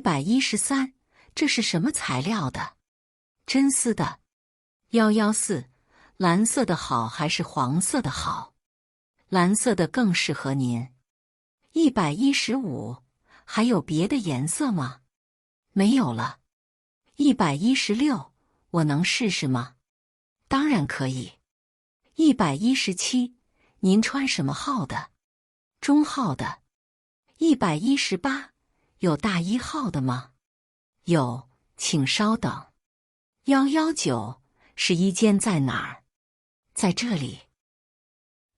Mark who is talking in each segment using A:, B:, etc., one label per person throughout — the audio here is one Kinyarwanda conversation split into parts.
A: 113，这是什么材料的？真丝的。114，蓝色的好还是黄色的好？蓝色的更适合您。115，还有别的颜色吗？没有了。116，我能试试吗？当然可以。117，您穿什么号的？中号的。118，有大1号的吗？有，请稍等。119，试衣间在哪儿？在这里。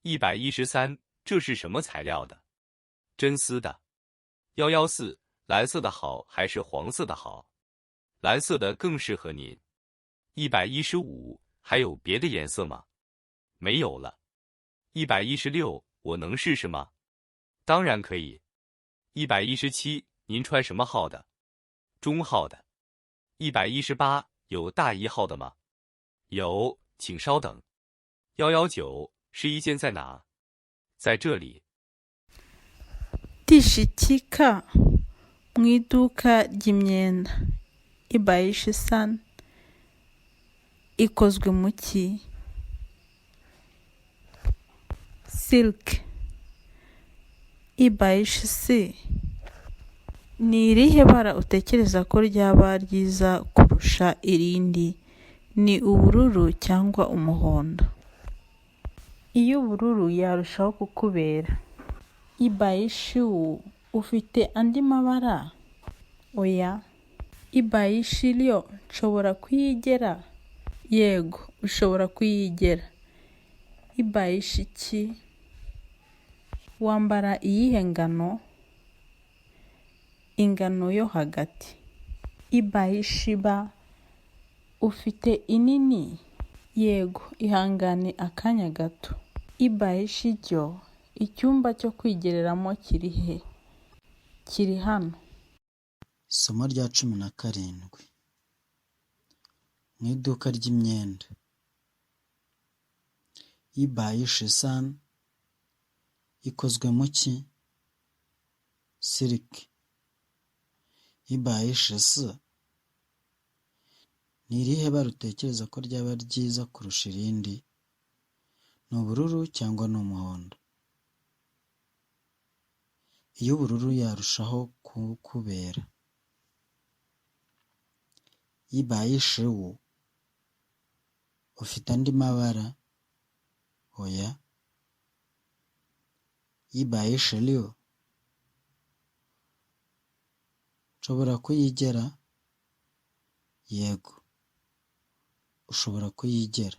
B: 113，这是什么材料的？真丝的。114，蓝色的好还是黄色的好？蓝色的更适合您。115，还有别的颜色吗？没有了。116，我能试试吗？当然可以。117，您穿什么号的？中号的。118，有大1号的吗？有，请稍等。119，试衣间在哪？在这里。
C: 第17课mu iduka ry'imyenda. 113 ikozwe mu ki? Silk. 114 ni irihe bara utekereza ko ryaba ryiza kurusha irindi? Ni ubururu cyangwa umuhondo? Iy'ubururu yarushaho kukubera. 115 ufite andi mabara? Oya. 120 nshobora kuyigera? Yego, ushobora kuyigera. 120 wambara iyihe ngano? Ingano yo hagati. 120 ufite inini? Yego, ihangane akanya gato. 120 icyumba cyo kwigereramo kiri he? Kiri hano.
D: Isomo rya 17 mu iduka ry'imyenda. 113 ikozwe mu ki? Silk. 114 ni irihe bara utekereza ko ryaba ryiza kurusha irindi? Ni ubururu cyangwa ni umuhondo? Iy'ubururu yarushaho kukubera. 115 ufite andi mabara? Oya. 120 nshobora kuyigera? Yego, ushobora kuyigera.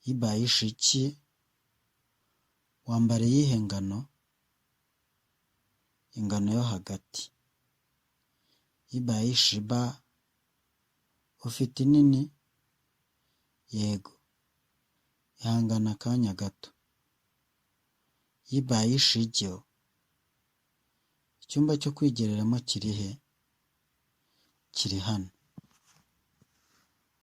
D: 120 wambara iyihe ngano? Ingano yo hagati. 120 ufite inini? Yego, ihangana akanya gato. 120 icyumba cyo kwigereramo kiri he? Kiri hano.